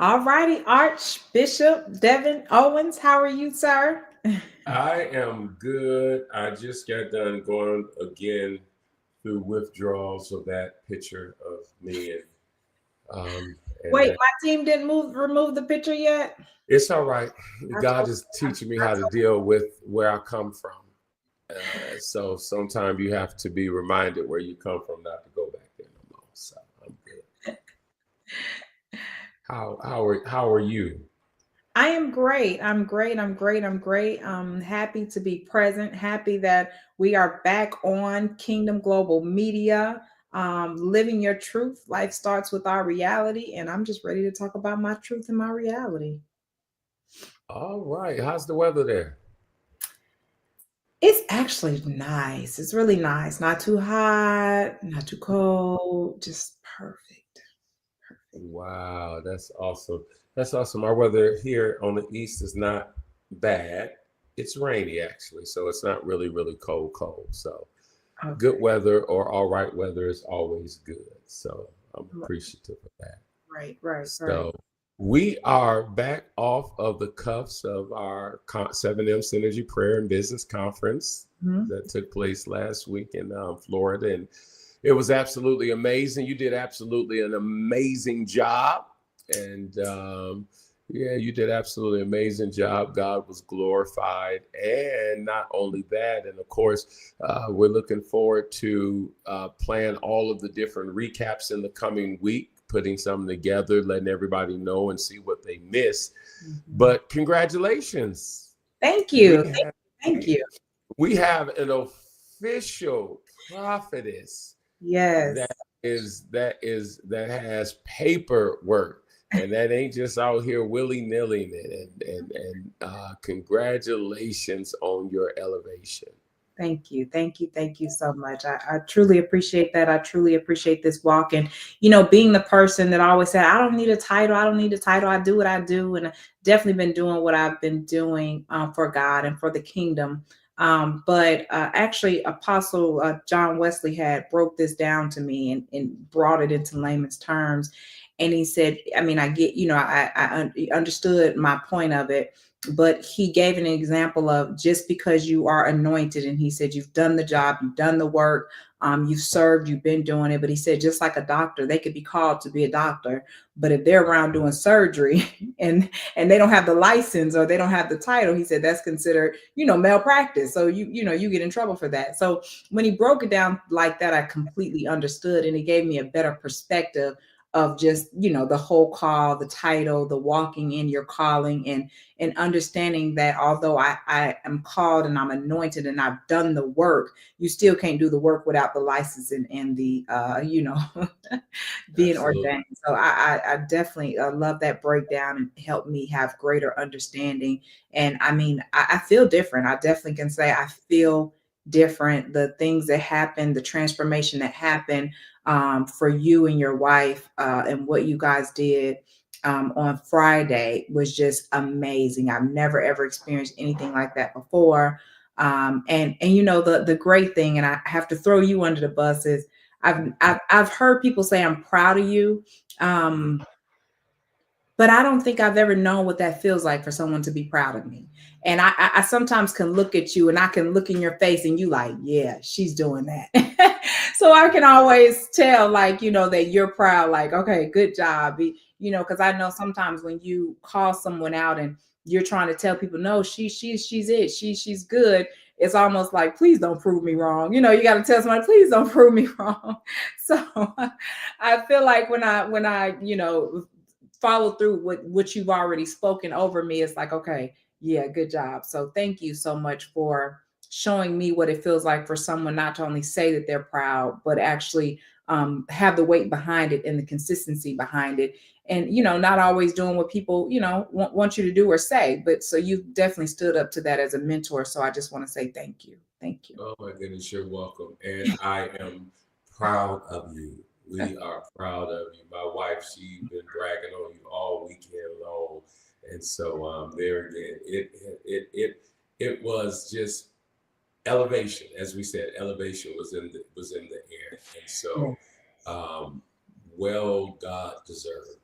All righty, Archbishop Devin Owens, how are you, sir? I am good. I just got done going again through withdrawals of that picture of me and Wait, that my team didn't remove the picture yet. it's all right. I God told, is I, teaching me I how to told, deal with where I come from. So sometimes you have to be reminded where you come from, not to go back there no more. So I'm good. How are you? I am great. I'm great. I'm great. I'm great. I'm happy to be present. Happy that we are back on Kingdom Global Media. Living your truth. Life starts with our reality, and I'm just ready to talk about my truth and my reality. All right. How's the weather there? It's actually nice. It's really nice. Not too hot, not too cold, just perfect. Wow, that's awesome. That's awesome. Our weather here on the east is not bad. It's rainy actually, so it's not really cold. So good Okay. weather or all right weather is always good. So I'm appreciative of that. Right, right, right. So we are back off of the cuffs of our 7M Synergy Prayer and Business Conference Mhm. that took place last week in Florida. And it was absolutely amazing. You did absolutely an amazing job. And yeah, you did absolutely amazing job. God was glorified. And not only that, and of course, we're looking forward to playing all of the different recaps in the coming week, putting something together, letting everybody know and see what they missed. Mhm. But congratulations. Thank We you. have Thank you. we have an official prophetess Yes. that has paperwork, and that ain't just out here willy-nilly. And congratulations on your elevation. Thank you. Thank you. Thank you so much. I truly appreciate that. I truly appreciate this walk. And, being the person that always said, I don't need a title. I don't need a title. I do what I do. And I definitely been doing what I've been doing for God and for the kingdom. But actually, Apostle John Wesley had broke this down to me and brought it into layman's terms. And he said, I mean, I get, understood my point of it, but he gave an example of just because you are anointed, and he said you've done the job, you've done the work, you've served, you've been doing it. But he said just like a doctor, they could be called to be a doctor, but if they're around doing surgery and they don't have the license or they don't have the title, he said that's considered malpractice. So you get in trouble for that. So when he broke it down like that, I completely understood, and it gave me a better perspective of just the whole call, the title, the walking in your calling, and understanding that although I am called and I'm anointed and I've done the work, you still can't do the work without the license and the being Absolutely. ordained. So I definitely love that breakdown and helped me have greater understanding. And I mean, I feel different. I definitely can say I feel different. The things that happen, the transformation that happened for you and your wife, and what you guys did on Friday was just amazing. I've never ever experienced anything like that before. And the great thing, and I have to throw you under the bus, is I've heard people say I'm proud of you. Um, but I don't think I've ever known what that feels like for someone to be proud of me. And I sometimes can look at you and I can look in your face and you like, yeah, she's doing that. So I can always tell, like, that you're proud, like, okay, good job. Because I know sometimes when you call someone out and you're trying to tell people, no, she's it, she's good. It's almost like, please don't prove me wrong. You got to tell somebody, please don't prove me wrong. So I feel like when I follow through with what you've already spoken over me, it's like, okay, yeah, good job. So thank you so much for showing me what it feels like for someone not to only say that they're proud, but actually have the weight behind it and the consistency behind it. And, not always doing what people, want you to do or say. But so you've definitely stood up to that as a mentor. So I just want to say thank you. Thank you. Oh my goodness, you're welcome. And I am proud of you. We are proud of you. My wife, she's been bragging on you all weekend long. And so there again, it was just elevation, as we said, elevation was in the air. And Yes. so well God deserved.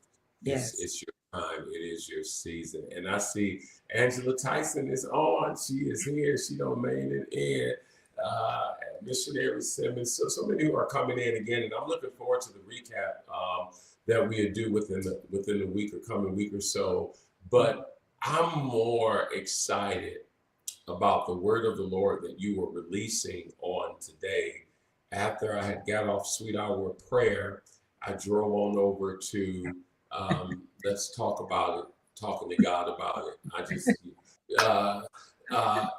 It's Yes. it's your time. It is your season. And I see Angela Tyson is on. She is here. She don't made it in. Missionary Simmons. So many who are coming in again, and I'm looking forward to the recap that we do within the week or coming week or so. But I'm more excited about the word of the Lord that you were releasing on today. After I had got off Sweet Hour of Prayer, I drove on over to Let's Talk About It, talking to God about it. Uh,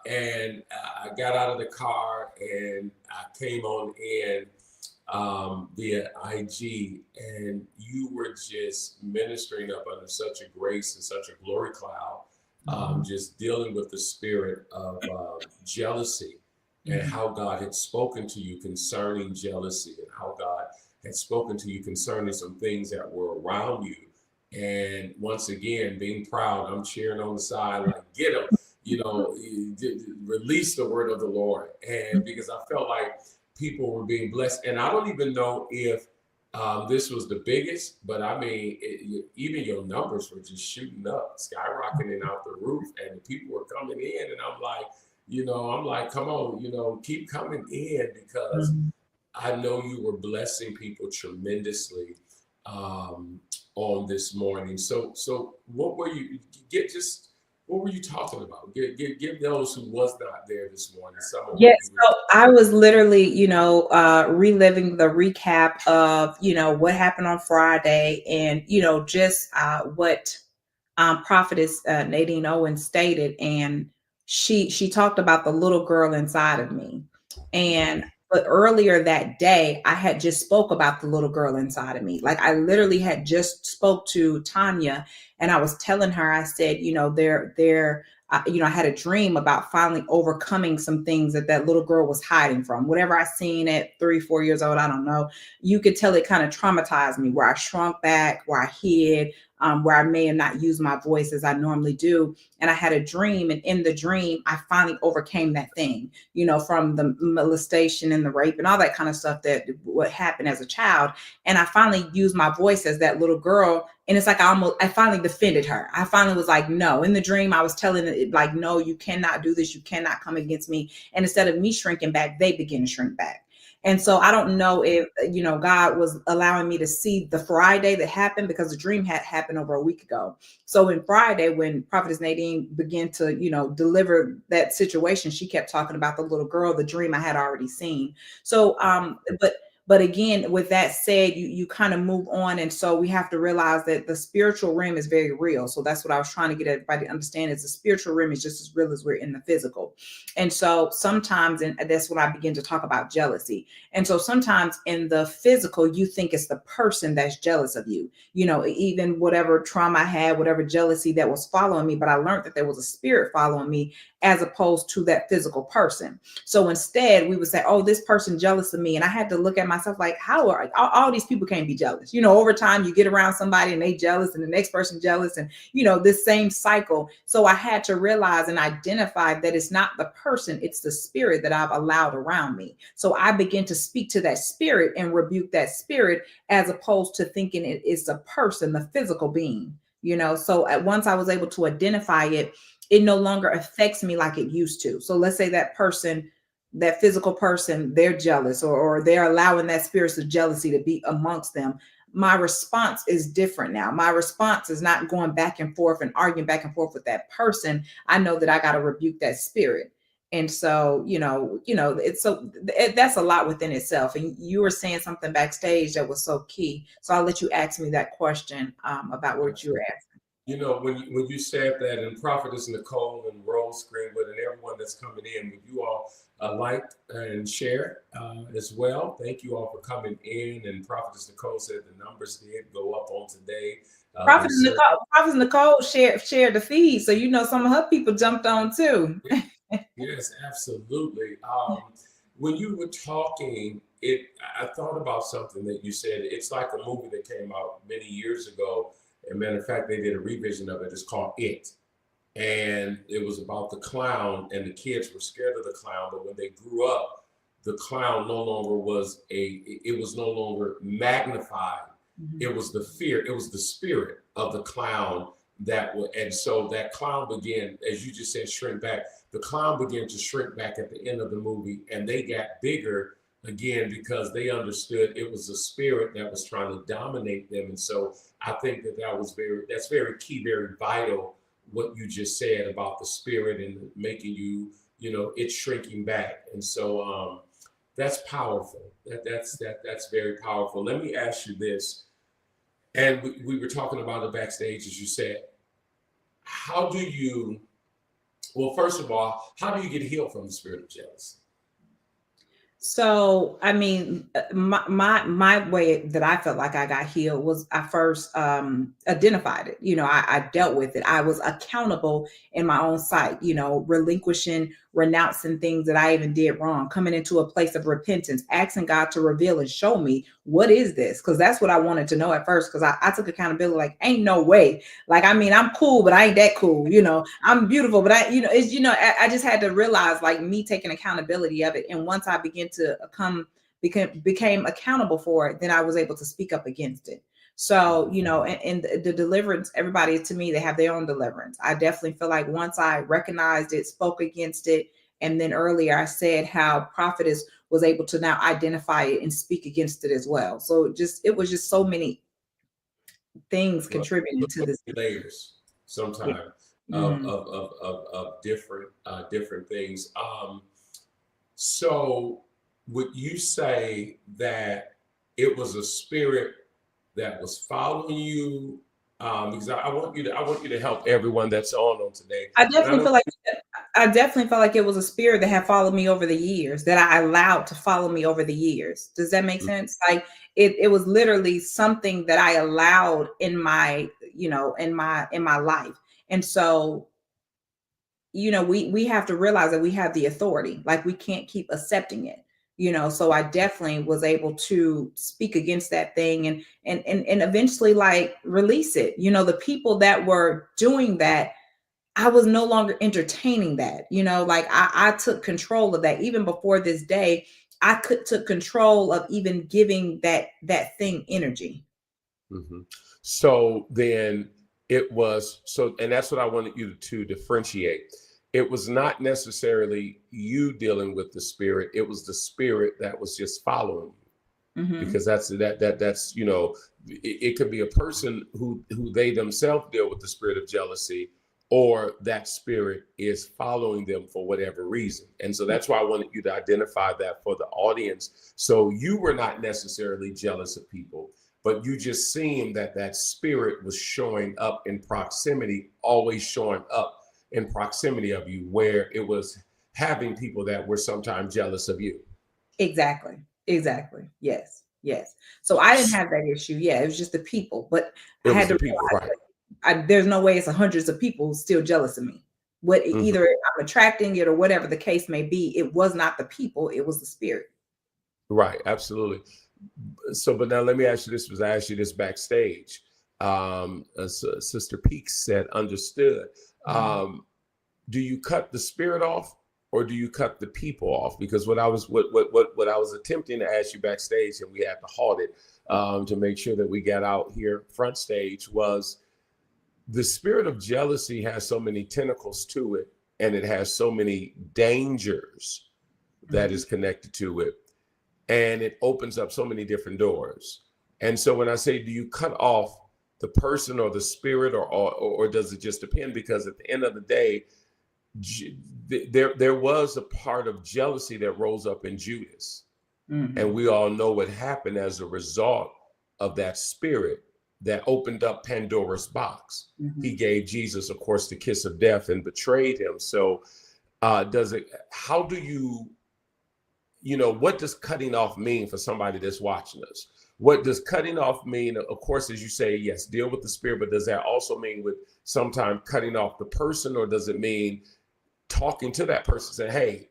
and I got out of the car and I came on in via IG, and you were just ministering up under such a grace and such a glory cloud, just dealing with the spirit of jealousy and how God had spoken to you concerning jealousy and how God had spoken to you concerning some things that were around you. And once again, being proud, I'm cheering on the side, like, get them, release the word of the Lord. And because I felt like people were being blessed. And I don't even know if this was the biggest, but I mean, even your numbers were just shooting up, skyrocketing out the roof, and people were coming in. And I'm like, come on, keep coming in, because I know you were blessing people tremendously on this morning. So what were you what were you talking about? Give those who was not there this morning some of what Yes, you were so talking I was literally, reliving the recap of, what happened on Friday, and, just what prophetess Nadine Owens stated. And she talked about the little girl inside of me. And but earlier that day, I had just spoke about the little girl inside of me. Like, I literally had just spoke to Tanya, and I was telling her, I said, I had a dream about finally overcoming some things that little girl was hiding from. Whatever I seen at 3, 4 years old, I don't know. You could tell it kind of traumatized me, where I shrunk back, where I hid, where I may have not used my voice as I normally do. And I had a dream, and in the dream, I finally overcame that thing, from the molestation and the rape and all that kind of stuff that what happened as a child. And I finally used my voice as that little girl. And it's like I finally defended her. I finally was like, no. In the dream, I was telling it, like, no, you cannot do this. You cannot come against me. And instead of me shrinking back, they begin to shrink back. And so I don't know if, God was allowing me to see the Friday that happened, because the dream had happened over a week ago. So in Friday, when Prophetess Nadine began to, deliver that situation, she kept talking about the little girl, the dream I had already seen. So, but again, with that said, you kind of move on. And so we have to realize that the spiritual realm is very real. So that's what I was trying to get everybody to understand, is the spiritual realm is just as real as we're in the physical. And so sometimes, and that's when I begin to talk about jealousy. And so sometimes in the physical, you think it's the person that's jealous of you, even whatever trauma I had, whatever jealousy that was following me. But I learned that there was a spirit following me, as opposed to that physical person. So instead, we would say, oh, this person jealous of me. And I had to look at myself like, how are all these people can't be jealous? Over time, you get around somebody and they jealous, and the next person jealous, and, this same cycle. So I had to realize and identify that it's not the person, it's the spirit that I've allowed around me. So I begin to speak to that spirit and rebuke that spirit, as opposed to thinking it is a person, the physical being. So once I was able to identify it, it no longer affects me like it used to. So let's say that person, that physical person, they're jealous, or they're allowing that spirit of jealousy to be amongst them. My response is different now. My response is not going back and forth and arguing back and forth with that person. I know that I got to rebuke that spirit. And so, that's a lot within itself. And you were saying something backstage that was so key. So I'll let you ask me that question about what you were asking. When you said that, and Prophetess Nicole and Rose Greenwood and everyone that's coming in, would you all like and share as well? Thank you all for coming in. And Prophetess Nicole said the numbers did go up on today. Prophetess Nicole shared the feed, so some of her people jumped on too. Yes, absolutely. When you were talking, I thought about something that you said. It's like a movie that came out many years ago. As a matter of fact, they did a revision of it. It's called It. And it was about the clown, and the kids were scared of the clown. But when they grew up, the clown no longer it was no longer magnified. It was the fear. It was the spirit of the clown that will, and so that clown began, as you just said, shrink back. The clown began to shrink back at the end of the movie, and they got bigger again because they understood it was a spirit that was trying to dominate them. And so I think that that's very key, very vital, what you just said about the spirit and making you, it's shrinking back. And so that's powerful. That's very powerful. Let me ask you this. And we were talking about it backstage, as you said. How do you, well, first of all, how do you get healed from the spirit of jealousy? So, I mean, my way that I felt like I got healed was I first identified it. I dealt with it. I was accountable in my own sight. Relinquishing, renouncing things that I even did wrong, coming into a place of repentance, asking God to reveal and show me what is this, because that's what I wanted to know at first. Because I took accountability. Like, ain't no way. Like, I mean, I'm cool, but I ain't that cool. I'm beautiful, but I just had to realize, like, me taking accountability of it. And once I began to became accountable for it, then I was able to speak up against it. So, and the deliverance, everybody, to me, they have their own deliverance. I definitely feel like once I recognized it, spoke against it, and then earlier I said how prophetess was able to now identify it and speak against it as well. So it was just so many things Well, contributing to this. layers Yeah. sometimes Mm. of different things. So would you say that it was a spirit that was following you? Because I want you to help everyone that's on today. I And I definitely know, feel like I definitely felt like it was a spirit that had followed me over the years, that I allowed to follow me over the years. Does that make sense? Like it was literally something that I allowed in my, in my life. And so, we have to realize that we have the authority. Like we can't keep accepting it. So I definitely was able to speak against that thing and eventually like release it. The people that were doing that, I was no longer entertaining that. Like I took control of that. Even before this day, took control of even giving that thing energy. mhm. So then it was so, and that's what I wanted you to differentiate. It was not necessarily you dealing with the spirit; it was the spirit that was just following you. Hmm. Because that's it could be a person who they themselves deal with the spirit of jealousy, or that spirit is following them for whatever reason. And so that's why I wanted you to identify that for the audience. So you were not necessarily jealous of people, but you just seen that spirit was showing up in proximity, always showing up in proximity of you, where it was having people that were sometimes jealous of you. Exactly. Exactly. Yes. Yes. So I didn't have that issue. Yeah, it was just the people, but I It had was to the people, realize right? that there's no way it's hundreds of people still jealous of me. Mhm. Either I'm attracting it or whatever the case may be. It was not the people; it was the spirit. Right, absolutely. So, but now let me ask you this: was I asked you this backstage? Sister Peaks said, "Understood." Mhm. Um, do you cut the spirit off, or do you cut the people off? Because what I was attempting to ask you backstage, and we had to halt it to make sure that we got out here front stage, was the spirit of jealousy has so many tentacles to it, and it has so many dangers that Mhm. is connected to it, and it opens up so many different doors. And so when I say, do you cut off the person or the spirit, or does it just depend? Because at the end of the day, there was a part of jealousy that rose up in Judas, and Mhm. we all know what happened as a result of that spirit that opened up Pandora's box. He Mhm. gave Jesus, of course, the kiss of death and betrayed him. So, does it? How do you? What does cutting off mean for somebody that's watching us? What does cutting off mean? Of course, as you say, yes, deal with the spirit, but does that also mean with sometimes cutting off the person, or does it mean talking to that person, saying, "Hey,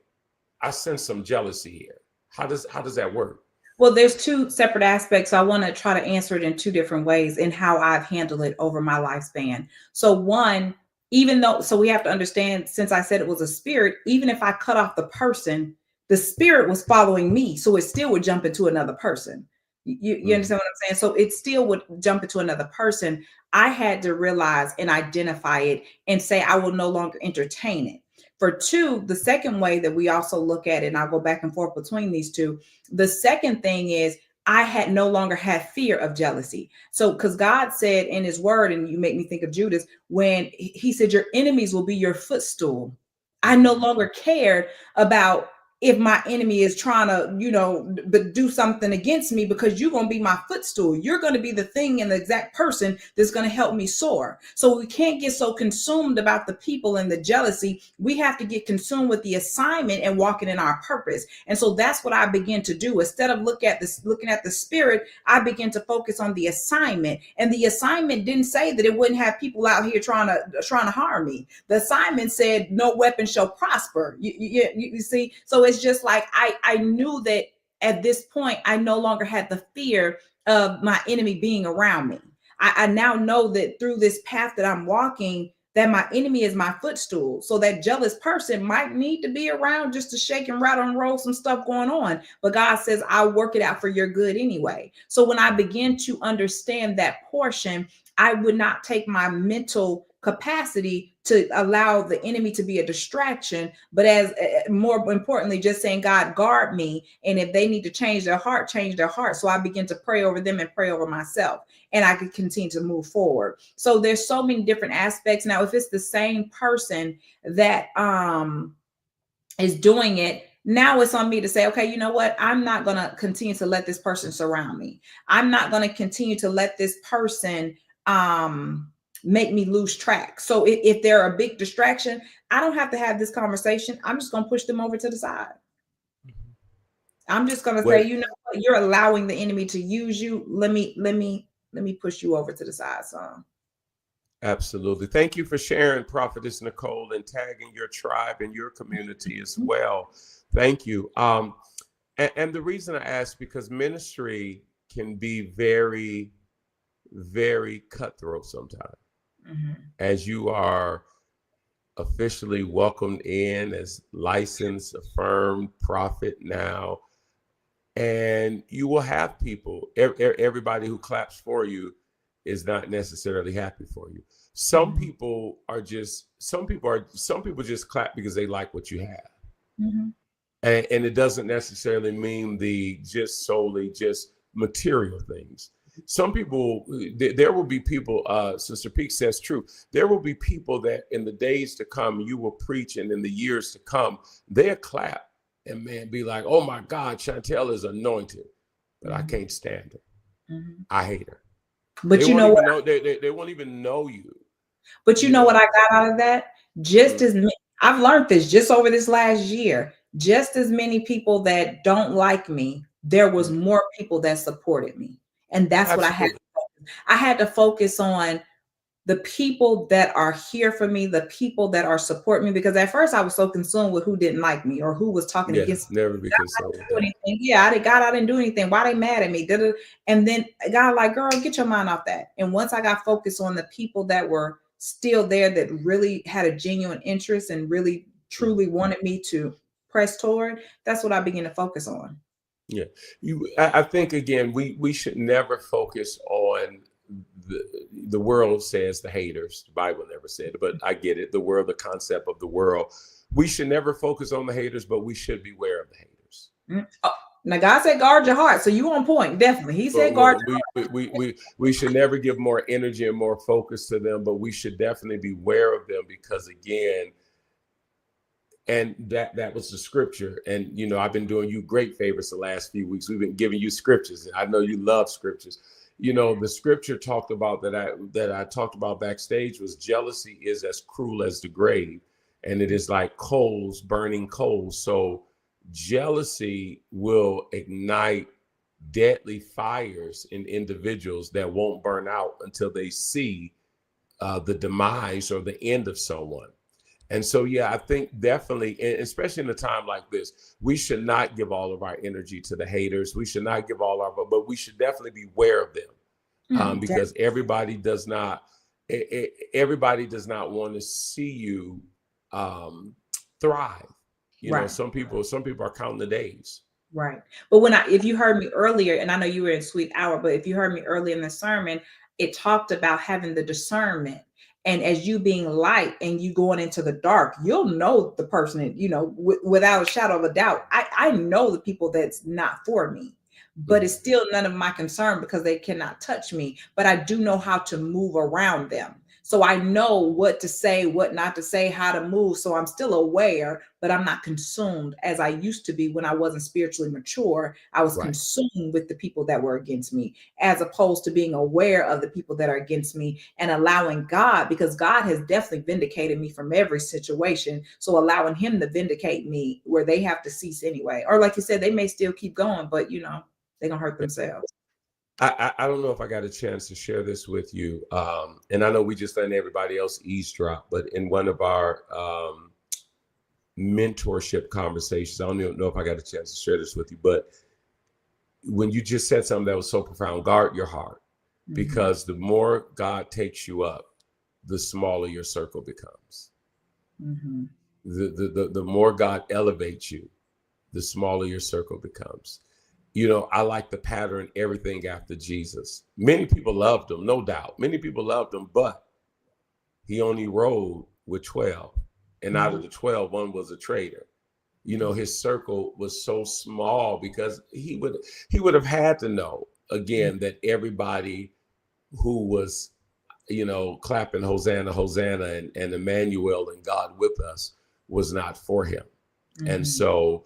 I sense some jealousy here." How does that work? Well, there's two separate aspects. So I want to try to answer it in two different ways in how I've handled it over my lifespan. So one, so we have to understand, since I said it was a spirit, even if I cut off the person, the spirit was following me. So it still would jump into another person. You understand what I'm saying? So it still would jump into another person. I had to realize and identify it and say, I will no longer entertain it. For two, the second way that we also look at it, and I'll go back and forth between these two. The second thing is I had no longer had fear of jealousy. So, because God said in his word, and you make me think of Judas, when he said, your enemies will be your footstool. I no longer cared about if my enemy is trying to, but do something against me, because you're going to be my footstool. You're going to be the thing and the exact person that's going to help me soar. So we can't get so consumed about the people and the jealousy. We have to get consumed with the assignment and walking in our purpose. And so that's what I begin to do. Instead of looking at the spirit, I begin to focus on the assignment. And the assignment didn't say that it wouldn't have people out here trying to harm me. The assignment said no weapon shall prosper. You see? So it's just like I knew that at this point, I no longer had the fear of my enemy being around me. I now know that through this path that I'm walking, that my enemy is my footstool. So that jealous person might need to be around just to shake and rattle and roll some stuff going on. But God says, I'll work it out for your good anyway. So when I begin to understand that portion, I would not take my mental capacity to allow the enemy to be a distraction, but as more importantly, just saying, God, guard me. And if they need to change their heart, change their heart. So I begin to pray over them and pray over myself, and I could continue to move forward. So there's so many different aspects. Now, if it's the same person that is doing it, now it's on me to say, okay, you know what? I'm not going to continue to let this person surround me. I'm not going to continue to let this person make me lose track. So if they're a big distraction, I don't have to have this conversation. I'm just going to push them over to the side. I'm just going to say, you know what? You're allowing the enemy to use you. Let me push you over to the side, son. Absolutely. Thank you for sharing, Prophetess Nicole, and tagging your tribe and your community as well. Thank you. And the reason I ask, because ministry can be very, very cutthroat sometimes. As you are officially welcomed in as licensed, affirmed prophet now, and you will have people, everybody who claps for you is not necessarily happy for you. Some people just clap because they like what you have. And it doesn't necessarily mean just solely material things. Some people, there will be people, Sister Peak says true, there will be people that in the days to come, you will preach, and in the years to come, they'll clap and man be like, oh my God, Chantel is anointed, but I can't stand her. I hate her. But they you know what? They won't even know you. But you know what I got out of that? Just as many, I've learned this just over this last year. Just as many people that don't like me, there was more people that supported me. And that's what I had to focus. I had to focus on the people that are here for me, the people that are supporting me, because at first I was so consumed with who didn't like me or who was talking against me. Never be consumed with that. Yeah, I didn't do anything. Why they mad at me? And then God like, girl, get your mind off that. And once I got focused on the people that were still there, that really had a genuine interest and really truly wanted me to press toward, that's what I began to focus on. Yeah. I think again, we should never focus on the world says the haters. The Bible never said it, but I get it. The world, the concept of the world. We should never focus on the haters, but we should beware of the haters. Oh, now God said guard your heart, so you on point. Definitely, He said guard your heart. We should never give more energy and more focus to them, but we should definitely beware of them, because again, and that was the scripture. And you know, I've been doing you great favors the last few weeks. We've been giving you scriptures. I know you love scriptures. You know, the scripture talked about that I talked about backstage was jealousy is as cruel as the grave, and it is like coals, burning coals. So jealousy will ignite deadly fires in individuals that won't burn out until they see the demise or the end of someone. And so, yeah, I think definitely, especially in a time like this, we should not give all of our energy to the haters. We should not give but we should definitely be aware of them, because everybody does not want to see you thrive. You know, some people are counting the days. Right. But if you heard me earlier, and I know you were in sweet hour, but if you heard me early in the sermon, it talked about having the discernment. And as you being light and you going into the dark, you'll know the person, without a shadow of a doubt. I know the people that's not for me, but it's Mhm. still none of my concern because they cannot touch me. But I do know how to move around them. So I know what to say, what not to say, how to move. So I'm still aware, but I'm not consumed as I used to be when I wasn't spiritually mature. I was Right. consumed with the people that were against me, as opposed to being aware of the people that are against me and allowing God, because God has definitely vindicated me from every situation. So allowing Him to vindicate me where they have to cease anyway. Or like you said, they may still keep going, but they're going to hurt themselves. I don't know if I got a chance to share this with you. And I know we just letting everybody else eavesdrop, but in one of our mentorship conversations, I don't even know if I got a chance to share this with you, but when you just said something that was so profound, guard your heart, because the more God takes you up, the smaller your circle becomes. Mm-hmm. The more God elevates you, the smaller your circle becomes. I like to pattern everything after Jesus. Many people loved him, no doubt. Many people loved him, but he only rode with 12. And out of the 12, one was a traitor. His circle was so small because he would have had to know again that everybody who was, clapping Hosanna, Hosanna, and Emmanuel and God with us was not for him. And Mm-hmm. so,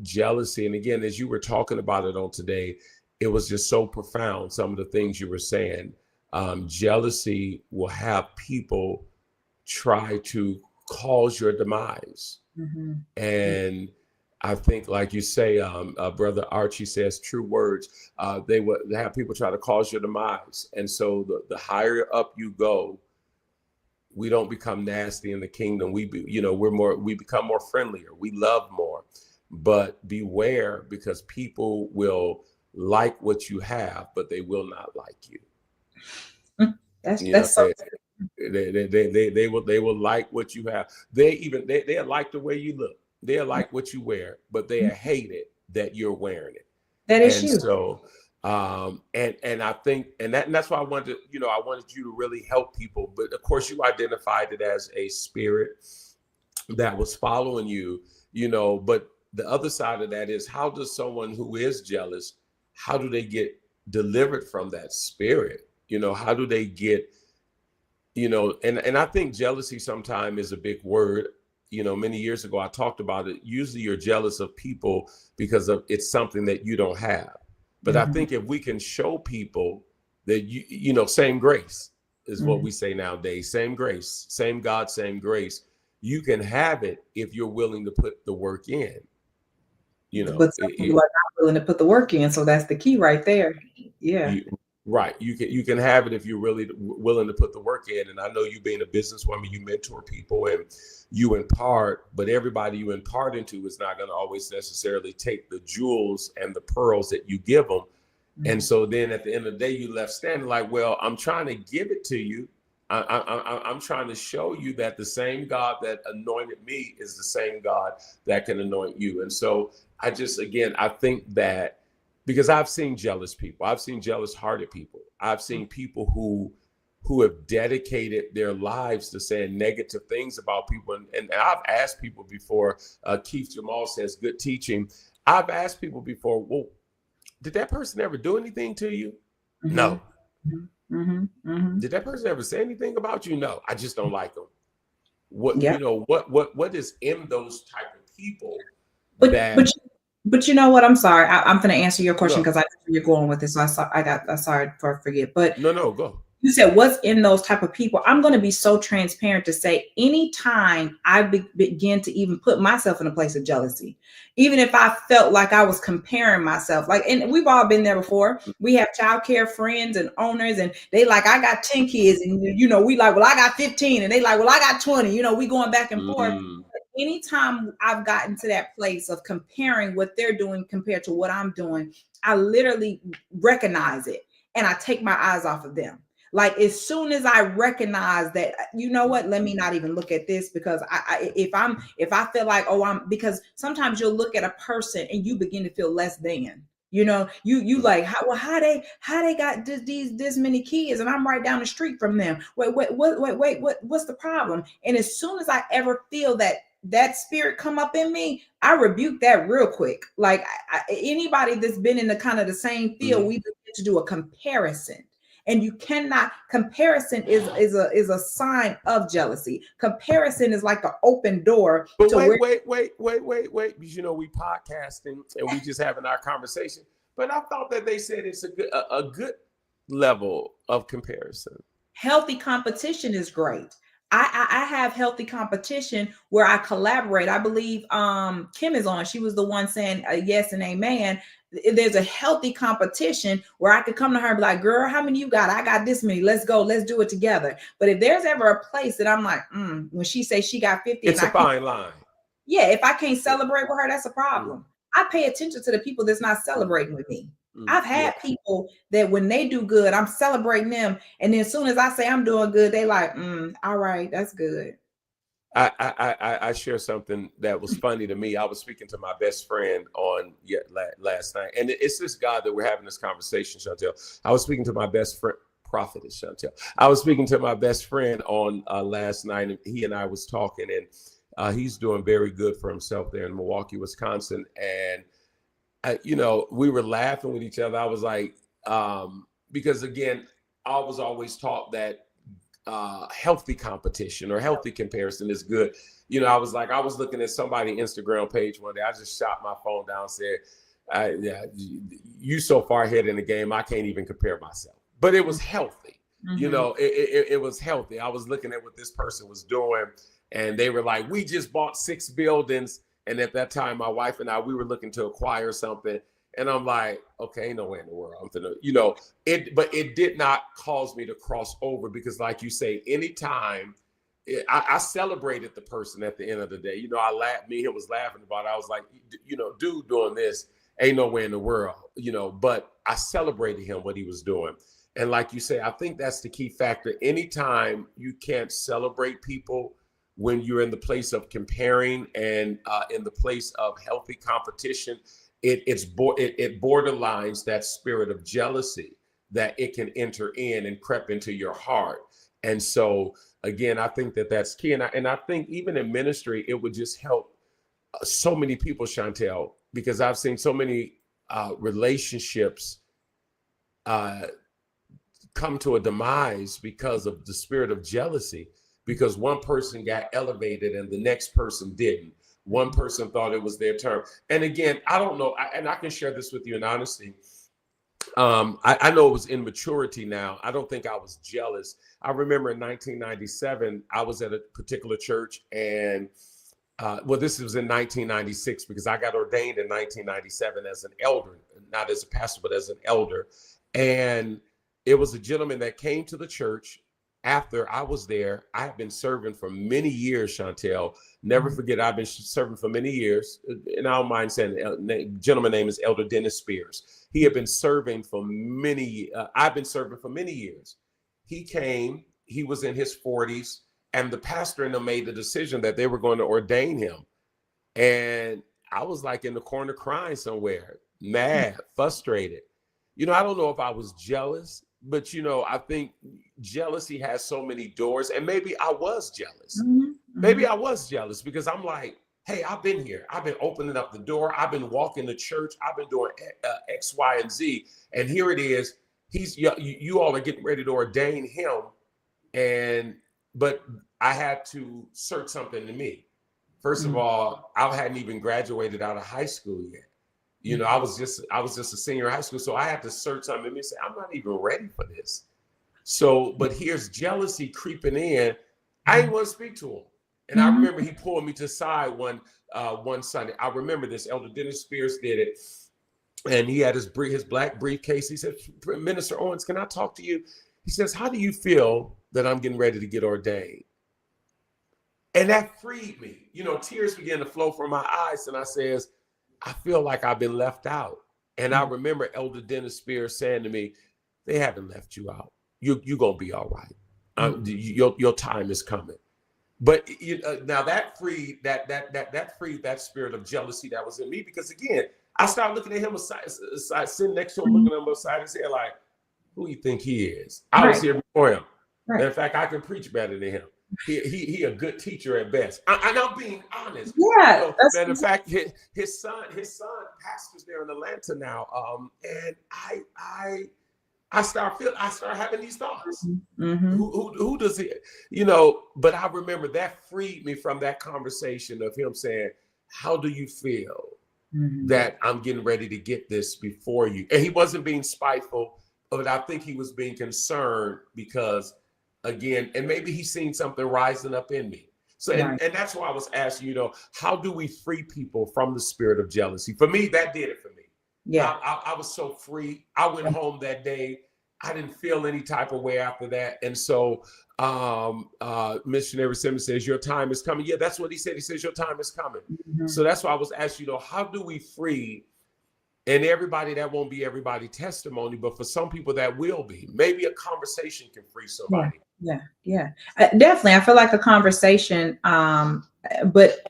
jealousy. And again, as you were talking about it on today, it was just so profound. Some of the things you were saying, jealousy will have people try to cause your demise. Mm-hmm. And I think, like you say, Brother Archie says true words. They would have people try to cause your demise. And so the higher up you go, we don't become nasty in the kingdom. We become more friendlier. We love more, but beware, because people will like what you have, but they will not like you. You know, That's so. they will like what you have. They like the way you look. They like what you wear, but they hate it that you're wearing it. That is And you. so and I think and that's why I wanted you to really help people. But of course you identified it as a spirit that was following you, but the other side of that is, how does someone who is jealous, how do they get delivered from that spirit? How do they get, and I think jealousy sometimes is a big word. Many years ago I talked about it. Usually you're jealous of people because of it's something that you don't have. But I Mm-hmm. think if we can show people that same grace is what Mm-hmm. we say nowadays, same grace, same God, same grace. You can have it if you're willing to put the work in. But some people are not willing to put the work in, so that's the key right there. Yeah. Right. You can have it if you're really willing to put the work in. And I know you being a businesswoman, you mentor people and you impart, but everybody you impart into is not going to always necessarily take the jewels and the pearls that you give them. Mm-hmm. And so then at the end of the day, you left standing like, well, I'm trying to give it to you. I'm trying to show you that the same God that anointed me is the same God that can anoint you. And so I think that, because I've seen jealous people, I've seen jealous hearted people, I've seen people who have dedicated their lives to saying negative things about people. And I've asked people before, Keith Jamal says, good teaching. I've asked people before, well, did that person ever do anything to you? Mm-hmm. No. Mm-hmm. Mm-hmm. Did that person ever say anything about you? No. I just don't like them. What Yeah. you know? What is in those type of people But that but but you know what? I'm sorry. I'm going to answer your question no because I know where you're going with this. So I'm sorry for forget. But no go. you said what's in those type of people. I'm going to be so transparent to say anytime I begin to even put myself in a place of jealousy, even if I felt like I was comparing myself, like, and we've all been there before. We have childcare friends and owners, and they like, I got 10 kids, and we like, well, I got 15, and they like, well, I got 20. We going back and forth. Mm, Anytime I've gotten to that place of comparing what they're doing compared to what I'm doing, I literally recognize it and I take my eyes off of them. Like as soon as I recognize that, you know what, let me not even look at this, because if I feel like, oh, because sometimes you'll look at a person and you begin to feel less than. You like, how they got this many kids and I'm right down the street from them. What's the problem? And as soon as I ever feel that spirit come up in me, I rebuke that real quick. Like anybody that's been in the kind of the same field, we begin to do a comparison. And you cannot, comparison is a sign of jealousy. Comparison is like an open door But to where wait. Because we podcasting and we just having our conversation. But I thought that they said it's a good level of comparison. healthy competition is great. I have healthy competition where I collaborate. I believe Kim is on. She was the one saying yes and amen. There's a healthy competition where I could come to her and be like, girl, how many you got? I got this many. Let's go. Let's do it together. But if there's ever a place that I'm like, when she says she got 50, it's a fine line. Yeah, if I can't celebrate with her, that's a problem. I pay attention to the people that's not celebrating with me. I've had people that when they do good, I'm celebrating them. And then as soon as I say I'm doing good, they like, all right, that's good. I share something that was funny to me. I was speaking to my best friend on last night, and it's this guy that we're having this conversation, Chantel. I was speaking to my best friend, prophetess Chantel. I was speaking to my best friend on last night, and he and I was talking, and he's doing very good for himself there in Milwaukee, Wisconsin. And we were laughing with each other. I was like, because again, I was always taught that healthy competition or healthy comparison is good. I was looking at somebody's Instagram page one day. I just shot my phone down and said, you so far ahead in the game, I can't even compare myself. But it was healthy. It was healthy. I was looking at what this person was doing, and they were like, we just bought 6 buildings. And at that time, my wife and I, we were looking to acquire something. And I'm like, okay, ain't no way in the world. But it did not cause me to cross over, because like you say, anytime I celebrated the person at the end of the day. I laughed, me and him was laughing about it. I was like, dude doing this, ain't no way in the world, but I celebrated him, what he was doing. And like you say, I think that's the key factor. Anytime you can't celebrate people when you're in the place of comparing and in the place of healthy competition, it borderlines that spirit of jealousy that it can enter in and creep into your heart. And so again, I think that that's key. And I think even in ministry, it would just help so many people, Chantel, because I've seen so many relationships come to a demise because of the spirit of jealousy, because one person got elevated and the next person didn't. One person thought it was their turn. And again, I don't know, and I can share this with you in honesty. I know it was immaturity now. I don't think I was jealous. I remember in 1997, I was at a particular church, and this was in 1996, because I got ordained in 1997 as an elder, not as a pastor, but as an elder. And it was a gentleman that came to the church after I was there. I have been serving for many years, Chantel. Never forget, I've been serving for many years. And I don't mind saying, the gentleman's name is Elder Dennis Spears. He had been serving for I've been serving for many years. He came, he was in his 40s, and the pastor and them made the decision that they were going to ordain him. And I was like in the corner crying somewhere, mad, frustrated. I don't know if I was jealous, but I think jealousy has so many doors, and maybe I was jealous. Maybe I was jealous, because I'm like, hey, I've been here. I've been opening up the door. I've been walking to church. I've been doing X, Y, and Z. And here it is. You all are getting ready to ordain him. But I had to search something in me. First of all, I hadn't even graduated out of high school yet. I was just a senior in high school. So I had to search something in me and say, I'm not even ready for this. So, but here's jealousy creeping in. I didn't want to speak to him. And I remember he pulled me to the side one Sunday. I remember this. Elder Dennis Spears did it. And he had his black briefcase. He said, Minister Owens, can I talk to you? He says, how do you feel that I'm getting ready to get ordained? And that freed me. Tears began to flow from my eyes. And I says, I feel like I've been left out. And I remember Elder Dennis Spears saying to me, they haven't left you out. you're gonna be all right. Your time is coming. But now that freed that spirit of jealousy that was in me, because again, I started looking at him aside, sitting next to him, looking at him beside his head, like, who you think he is? I was here before him. Right. In fact, I can preach better than him. He a good teacher at best. And I'm being honest. Yeah. And in fact, his son pastors there in Atlanta now. And I start having these thoughts. Who does he, but I remember that freed me from that conversation of him saying, how do you feel that I'm getting ready to get this before you? And he wasn't being spiteful, but I think he was being concerned because, again, and maybe he's seen something rising up in me. So, and that's why I was asking, how do we free people from the spirit of jealousy? For me, that did it for me. Yeah, I was so free. I went home that day. I didn't feel any type of way after that. And so Missionary Simmons says, your time is coming. Yeah, that's what he said. He says, your time is coming. So that's why I was asking, how do we free? And everybody, that won't be everybody testimony, but for some people that will be. Maybe a conversation can free somebody. Yeah. Definitely. I feel like a conversation, but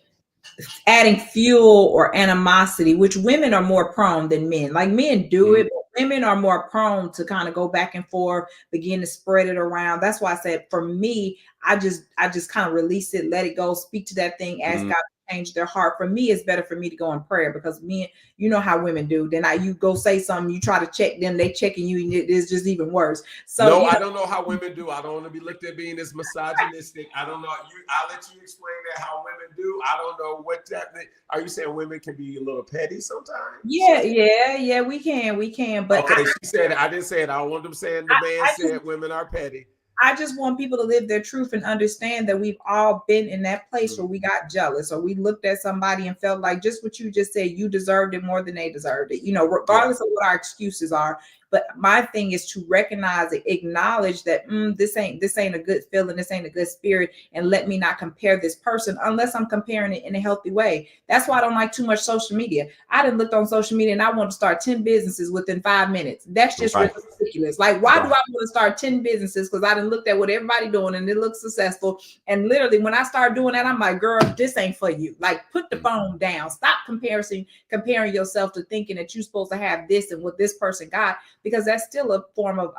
adding fuel or animosity, which women are more prone than men. Like men do it, but women are more prone to kind of go back and forth, begin to spread it around. That's why I said, for me, I just kind of release it, let it go, speak to that thing, ask God to change their heart. For me, it's better for me to go in prayer, because men, you know how women do. Then you go say something, you try to check them, they checking you, and it's just even worse. So no, I don't know how women do. I don't want to be looked at being as misogynistic. I don't know. I'll let you explain that, how women do. I don't know what that means. Are you saying women can be a little petty sometimes? Yeah, we can. But okay, she said it. I didn't say it. I don't want them saying the man said women are petty. I just want people to live their truth and understand that we've all been in that place where we got jealous, or we looked at somebody and felt like just what you just said, you deserved it more than they deserved it, regardless of what our excuses are. But my thing is to recognize it, acknowledge that this ain't a good feeling, this ain't a good spirit, and let me not compare this person unless I'm comparing it in a healthy way. That's why I don't like too much social media. I done looked on social media and I want to start 10 businesses within 5 minutes. That's just ridiculous. Like, why do I want to start 10 businesses? Because I done looked at what everybody doing and it looks successful. And literally, when I start doing that, I'm like, girl, this ain't for you. Like, put the phone down. Stop comparing yourself to thinking that you're supposed to have this and what this person got, because that's still a form of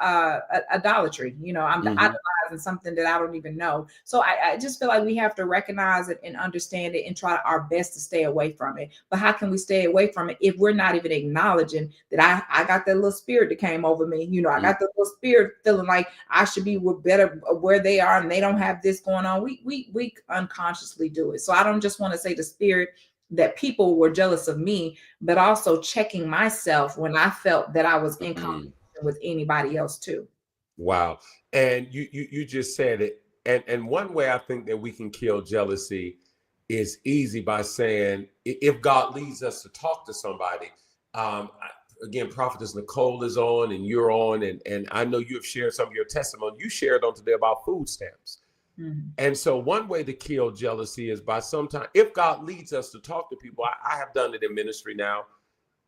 idolatry. I'm idolizing something that I don't even know. So I just feel like we have to recognize it and understand it and try our best to stay away from it. But how can we stay away from it if we're not even acknowledging that I got that little spirit that came over me? I got the little spirit feeling like I should be better where they are and they don't have this going on. We unconsciously do it. So I don't just want to say the spirit that people were jealous of me, but also checking myself when I felt that I was in competition with anybody else too. Wow. And you just said it. And one way I think that we can kill jealousy is easy by saying, if God leads us to talk to somebody, again, Prophetess Nicole is on and you're on, and I know you have shared some of your testimony. You shared on today about food stamps. And so one way to kill jealousy is by sometimes, if God leads us to talk to people, I have done it in ministry now.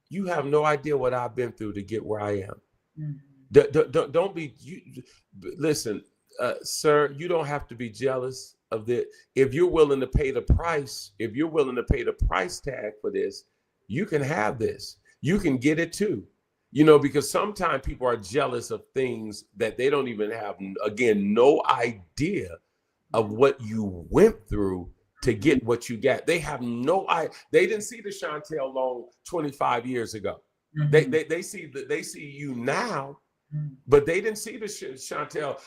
You have no idea what I've been through to get where I am. Don't be, listen, sir, you don't have to be jealous of this. If you're willing to pay the price, if you're willing to pay the price tag for this, you can have this. You can get it too. Because sometimes people are jealous of things that they don't even have, again, no idea of what you went through to get what you got. They have no idea. They didn't see the Chantel Long 25 years ago. They see you now, but they didn't see the Chantel.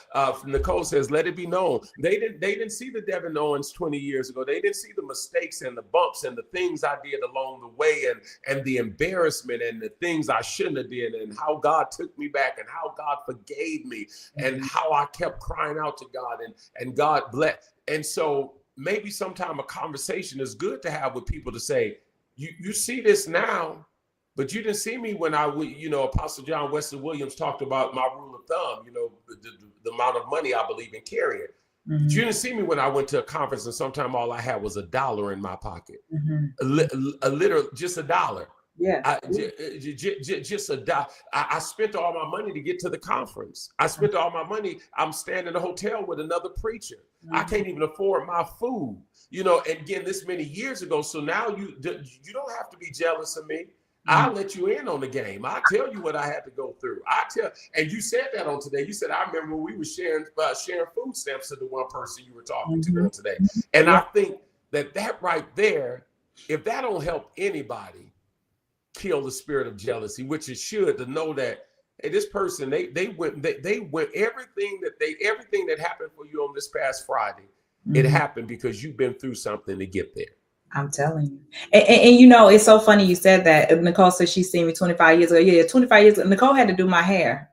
Nicole says, let it be known. They didn't see the Devin Owens 20 years ago. They didn't see the mistakes and the bumps and the things I did along the way, and the embarrassment and the things I shouldn't have did, and how God took me back and how God forgave me and how I kept crying out to God and God blessed. And so maybe sometime a conversation is good to have with people to say, you see this now, but you didn't see me when Apostle John Wesley Williams talked about my rule of thumb, the amount of money I believe in carrying. You didn't see me when I went to a conference and sometime all I had was $1 in my pocket, just $1. Yeah. Just adopt. I spent all my money to get to the conference. I spent all my money. I'm staying in a hotel with another preacher. I can't even afford my food. And again, this many years ago. So now you don't have to be jealous of me. I'll let you in on the game. I'll tell you what I had to go through. And you said that on today. You said, I remember when we were sharing food stamps to the one person you were talking to on today. And I think that right there, if that don't help anybody kill the spirit of jealousy, which it should, to know that, hey, this person, they went everything that happened for you on this past Friday, it happened because you've been through something to get there. I'm telling you. And it's so funny you said that. Nicole said she's seen me 25 years ago. Yeah, 25 years ago. Nicole had to do my hair.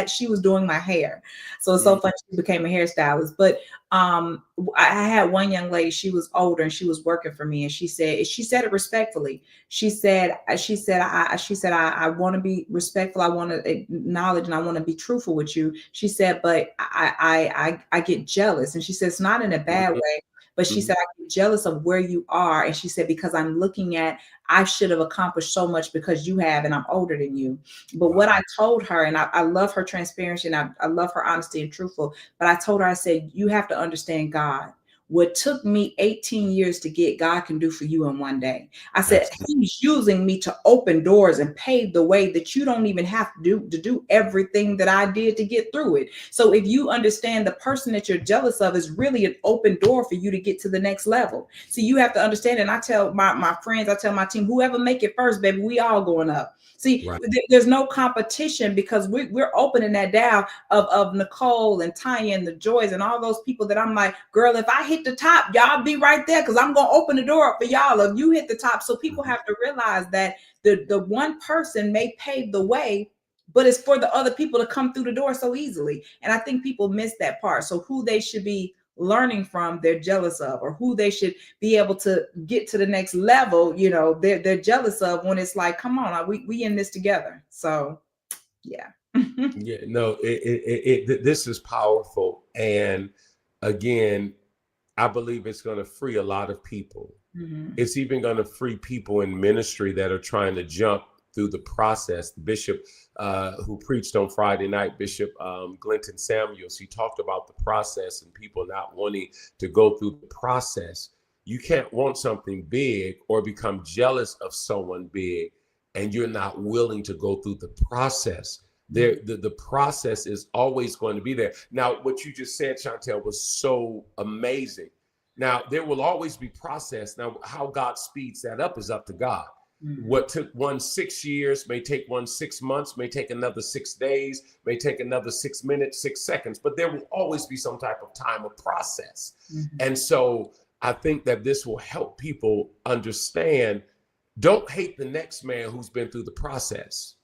She was doing my hair. So it's so funny she became a hairstylist. But I had one young lady, she was older and she was working for me. And she said it respectfully. She said, I want to be respectful. I want to acknowledge and I want to be truthful with you. She said, but I get jealous. And she said, it's not in a bad way. But she said, I get jealous of where you are. And she said, because I'm looking at, I should have accomplished so much because you have, and I'm older than you. But what I told her, and I love her transparency and I love her honesty and truthful, but I told her, I said, you have to understand God. What took me 18 years to get, God can do for you in one day. I said, he's using me to open doors and pave the way that you don't even have to do everything that I did to get through it. So if you understand the person that you're jealous of is really an open door for you to get to the next level. So you have to understand. And I tell my friends, I tell my team, whoever make it first, baby, we all going up. See, there's no competition because we're opening that down of Nicole and Tanya and the Joys and all those people that I'm like, girl, if I hit the top, y'all be right there because I'm going to open the door up for y'all if you hit the top. So people have to realize that the one person may pave the way, but it's for the other people to come through the door so easily. And I think people miss that part. So who they should be learning from, they're jealous of, or who they should be able to get to the next level, they're jealous of, when it's like, come on, we in this together. So yeah. This is powerful. And again, I believe it's going to free a lot of people. It's even going to free people in ministry that are trying to jump through the process. The bishop who preached on Friday night, Bishop Glenton Samuels, he talked about the process and people not wanting to go through the process. You can't want something big or become jealous of someone big and you're not willing to go through the process. The process is always going to be there. Now, what you just said, Chantel, was so amazing. Now, there will always be process. Now, how God speeds that up is up to God. What took one 6 years may take one 6 months, may take another 6 days, may take another 6 minutes, 6 seconds, but there will always be some type of time of process. And so I think that this will help people understand, don't hate the next man who's been through the process.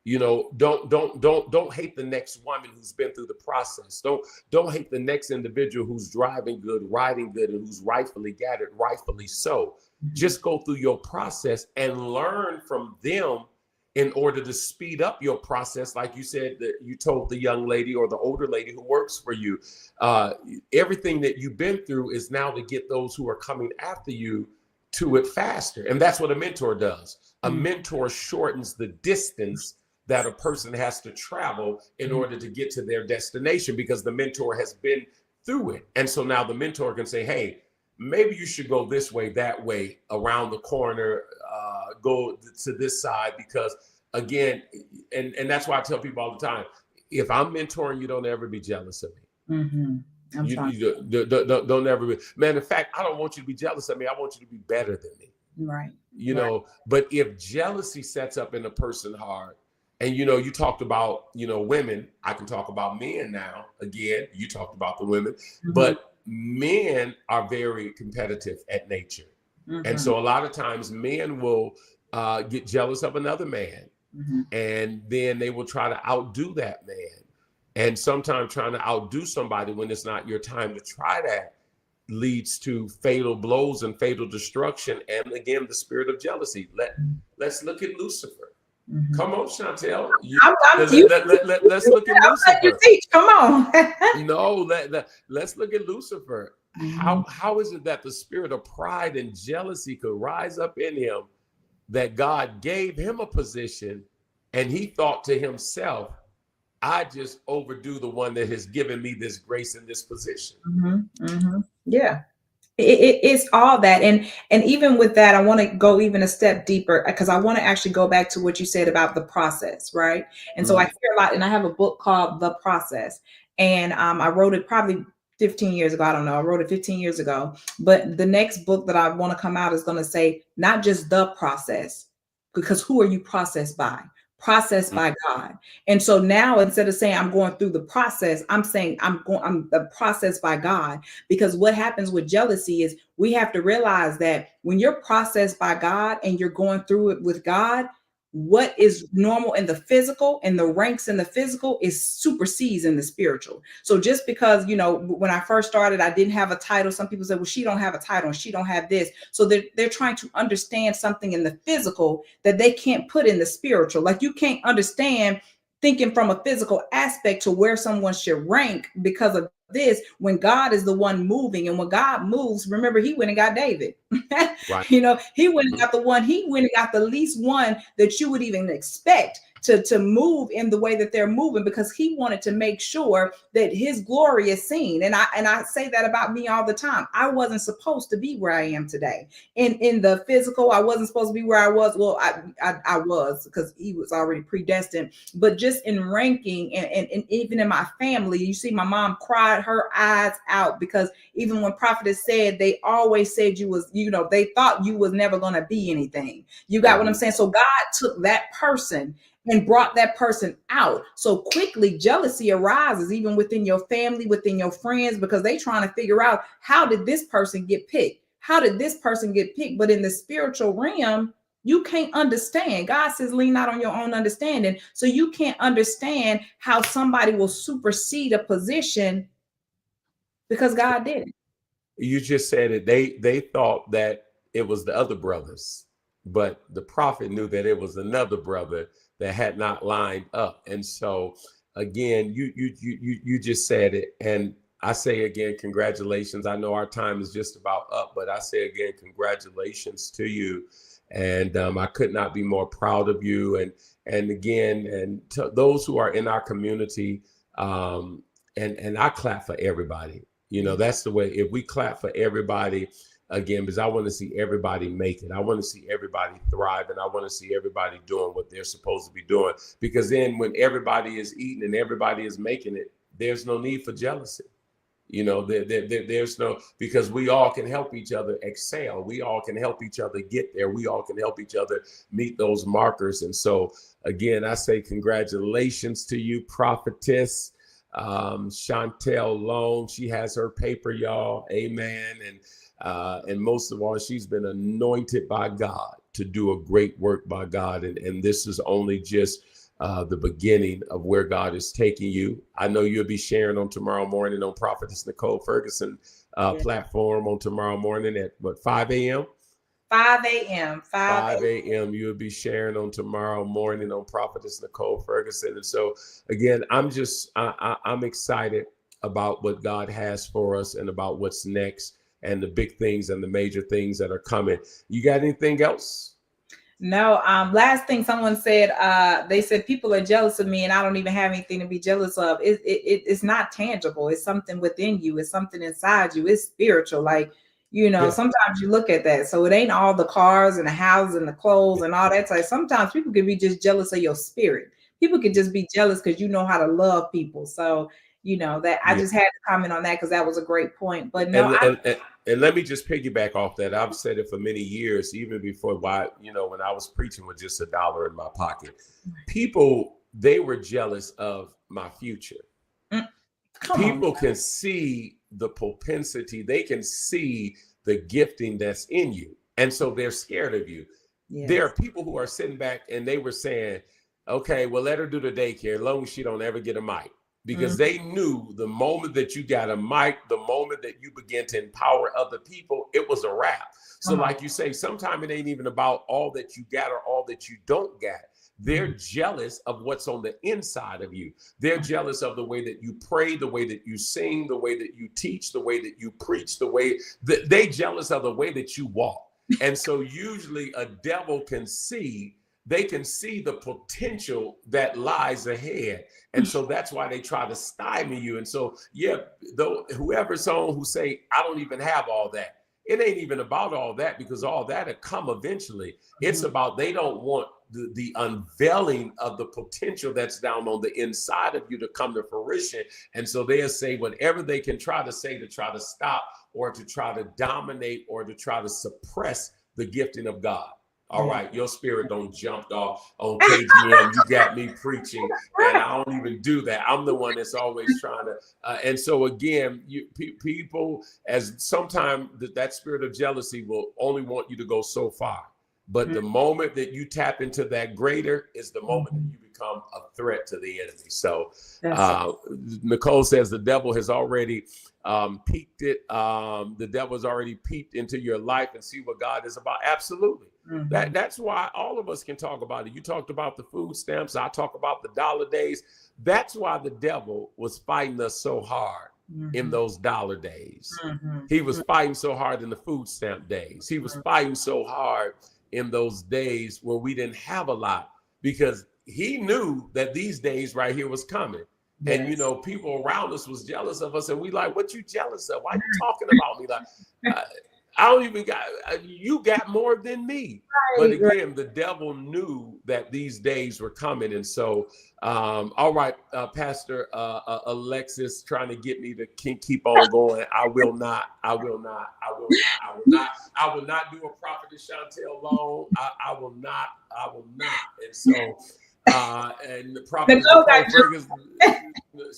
Don't hate the next woman who's been through the process. Don't hate the next individual who's driving good, riding good, and who's rightfully gathered, rightfully so. Just go through your process and learn from them in order to speed up your process. Like you said, that you told the young lady or the older lady who works for you, everything that you've been through is now to get those who are coming after you to it faster. And that's what a mentor does. A mentor shortens the distance that a person has to travel in order to get to their destination, because the mentor has been through it. And so now the mentor can say, hey, maybe you should go this way, that way, around the corner, go to this side, because again, and that's why I tell people all the time, if I'm mentoring you, don't ever be jealous of me. Don't ever be. Man, in fact, I don't want you to be jealous of me. I want you to be better than me. Right. But if jealousy sets up in a person's heart, and you talked about, women, I can talk about men now. Again, you talked about the women, but men are very competitive at nature. And so a lot of times men will get jealous of another man, and then they will try to outdo that man. And sometimes trying to outdo somebody when it's not your time to try that leads to fatal blows and fatal destruction. And again, the spirit of jealousy. Let's look at Lucifer. Come on, Chantel. Let's look at Lucifer. Come on. Let's look at Lucifer. How is it that the spirit of pride and jealousy could rise up in him that God gave him a position, and he thought to himself, I just overdo the one that has given me this grace and this position. Yeah. It's all that, and even with that, I want to go even a step deeper, because I want to actually go back to what you said about the process, right? And so I Mhm. hear a lot, and I have a book called The Process, and I wrote it probably 15 years ago. I don't know, I wrote it 15 years ago, but the next book that I want to come out is going to say not just the process, because who are you processed by? Processed by God. And so now, instead of saying I'm going through the process, I'm saying I'm the process by God. Because what happens with jealousy is we have to realize that when you're processed by God and you're going through it with God, what is normal in the physical and the ranks in the physical is supersedes in the spiritual. So just because, when I first started, I didn't have a title. Some people said, well, she don't have a title and she don't have this. So they're trying to understand something in the physical that they can't put in the spiritual. Like, you can't understand thinking from a physical aspect to where someone should rank because of this, when God is the one moving. And when God moves, remember, he went and got David. Right. He went and got the one, he went and got the least one that you would even expect to move in the way that they're moving, because he wanted to make sure that his glory is seen. And I say that about me all the time. I wasn't supposed to be where I am today. In the physical, I wasn't supposed to be where I was. Well, I was, because he was already predestined. But just in ranking, and even in my family, you see my mom cried her eyes out, because even when prophetess said, they always said you was, they thought you was never going to be anything. You got what I'm saying? So God took that person and brought that person out. So quickly, jealousy arises even within your family, within your friends, because they trying to figure out, how did this person get picked? How did this person get picked? But in the spiritual realm, you can't understand. God says, lean not on your own understanding. So you can't understand how somebody will supersede a position because God did it. You just said it. They thought that it was the other brothers, but the prophet knew that it was another brother that had not lined up. And so again, you just said it, and I say again, congratulations. I know our time is just about up, but I say again, congratulations to you. And I could not be more proud of you. And again, and to those who are in our community, and I clap for everybody. That's the way. If we clap for everybody, again, because I want to see everybody make it. I want to see everybody thrive, and I want to see everybody doing what they're supposed to be doing. Because then when everybody is eating and everybody is making it, there's no need for jealousy. There's no, because we all can help each other excel. We all can help each other get there. We all can help each other meet those markers. And so, again, I say congratulations to you, prophetess Chantel Long. She has her paper, y'all. Amen. And most of all, she's been anointed by God to do a great work by God. And this is only just the beginning of where God is taking you. I know you'll be sharing on tomorrow morning on Prophetess Nicole Ferguson platform on tomorrow morning at 5 a.m. 5 a.m. 5 a.m. You'll be sharing on tomorrow morning on Prophetess Nicole Ferguson. And so again, I'm excited about what God has for us and about what's next and the big things and the major things that are coming. You got anything else? No, last thing someone said, they said people are jealous of me and I don't even have anything to be jealous of. It's not tangible. It's something within you. It's something inside you. It's spiritual. Like, sometimes you look at that. So it ain't all the cars and the houses and the clothes and all that. So sometimes people could be just jealous of your spirit. People could just be jealous because you know how to love people. So, that I just had to comment on that because that was a great point. But no, and let me just piggyback off that. I've said it for many years, even before when I was preaching with just $1 in my pocket. People, they were jealous of my future. People can see the propensity, they can see the gifting that's in you. And so they're scared of you. Yes. There are people who are sitting back and they were saying, okay, well, let her do the daycare as long as she don't ever get a mic. Because they knew the moment that you got a mic, the moment that you begin to empower other people, it was a wrap. So like you say, sometimes it ain't even about all that you got or all that you don't got. They're jealous of what's on the inside of you. They're jealous of the way that you pray, the way that you sing, the way that you teach, the way that you preach, the way that they jealous of the way that you walk. And so usually a devil they can see the potential that lies ahead. And so that's why they try to stymie you. And so, yeah, though whoever's on who say, I don't even have all that. It ain't even about all that, because all that will come eventually. It's about they don't want the unveiling of the potential that's down on the inside of you to come to fruition. And so they'll say whatever they can try to say to try to stop or to try to dominate or to try to suppress the gifting of God. All right, your spirit don't jump off on KGM. You got me preaching, and I don't even do that. I'm the one that's always trying to. And so again, people, as sometimes that spirit of jealousy will only want you to go so far. But the moment that you tap into that greater is the moment that you become a threat to the enemy. So Nicole says the devil has already peeked it. The devil's already peeked into your life and see what God is about. Absolutely. That's why all of us can talk about it. You talked about the food stamps. I talk about the dollar days. That's why the devil was fighting us so hard in those dollar days. He was fighting so hard in the food stamp days. He was fighting so hard in those days where we didn't have a lot, because he knew that these days right here was coming. Yes. And, you know, people around us was jealous of us, and we like, what you jealous of? Why are you talking about me? Like, I don't even got, you got more than me. But again, the devil knew that these days were coming. And so, all right, Pastor Alexis trying to get me to keep on going. I will not do a Prophetess Chantel Long. I will not. And so, and the Prophet Ferguson,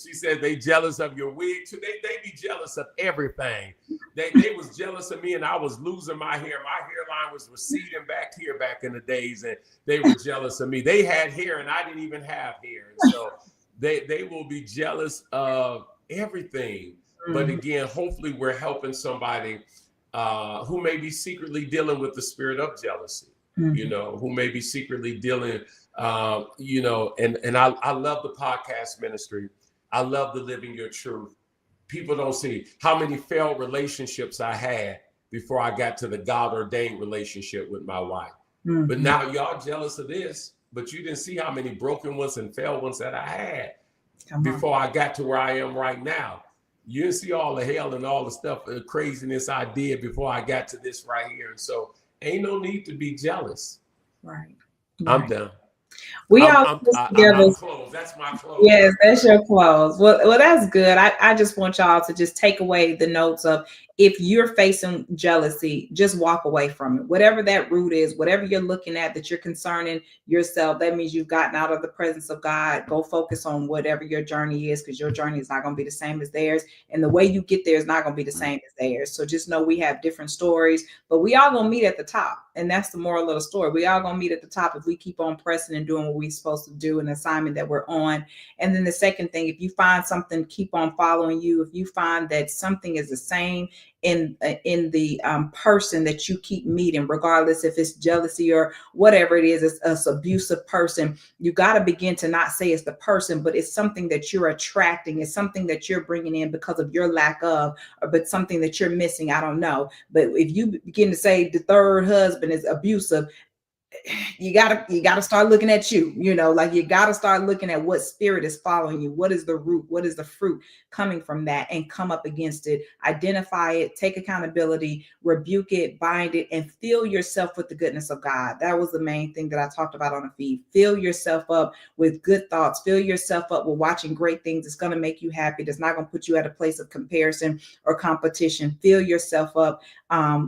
she said they jealous of your wig too. They be jealous of everything. They was jealous of me, and I was losing my hair. My hairline was receding back here back in the days, and they were jealous of me. They had hair, and I didn't even have hair. And so they will be jealous of everything. But again, hopefully we're helping somebody who may be secretly dealing with the spirit of jealousy. You know, who may be secretly dealing, you know, and I love the podcast ministry. I love the Living Your Truth. People don't see how many failed relationships I had before I got to the God ordained relationship with my wife. But now y'all jealous of this, but you didn't see how many broken ones and failed ones that I had before I got to where I am right now. You didn't see all the hell and all the stuff, the craziness I did before I got to this right here. And so ain't no need to be jealous. Right. I'm done. I'm close. That's my close. Yes, that's your close. Well, that's good. I just want y'all to just take away the notes of, if you're facing jealousy, just walk away from it. Whatever that root is, whatever you're looking at that you're concerning yourself, that means you've gotten out of the presence of God. Go focus on whatever your journey is, because your journey is not going to be the same as theirs. And the way you get there is not going to be the same as theirs. So just know we have different stories, but we all going to meet at the top. And that's the moral of the story. We all going to meet at the top if we keep on pressing and doing what we're supposed to do, an assignment that we're on. And then the second thing, if you find something, keep on following you. If you find that something is the same in the person that you keep meeting, regardless if it's jealousy or whatever it is, it's an abusive person, you got to begin to not say it's the person, but it's something that you're attracting. It's something that you're bringing in because of your lack of, but something that you're missing. I don't know. But if you begin to say the third husband is abusive, you gotta start looking at you, like you gotta start looking at what spirit is following you. What is the root? What is the fruit coming from that? And come up against it, identify it, take accountability, rebuke it, bind it, and fill yourself with the goodness of God. That was the main thing that I talked about on the feed. Fill yourself up with good thoughts. Fill yourself up with watching great things. It's going to make you happy. That's not going to put you at a place of comparison or competition. Fill yourself up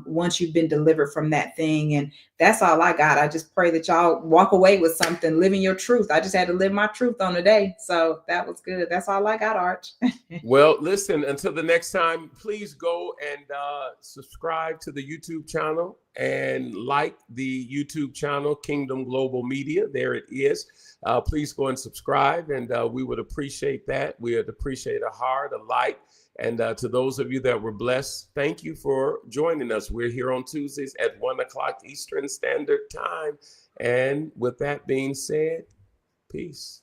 once you've been delivered from that thing. And that's all I got. I just pray that y'all walk away with something, living your truth. I just had to live my truth on the day. So that was good. That's all I got, Arch. Well, listen, until the next time, please go and subscribe to the YouTube channel and like the YouTube channel, Kingdom Global Media. There it is. Please go and subscribe, and we would appreciate that. We would appreciate a heart, a like. And to those of you that were blessed, thank you for joining us. We're here on Tuesdays at 1 o'clock Eastern Standard Time. And with that being said, peace.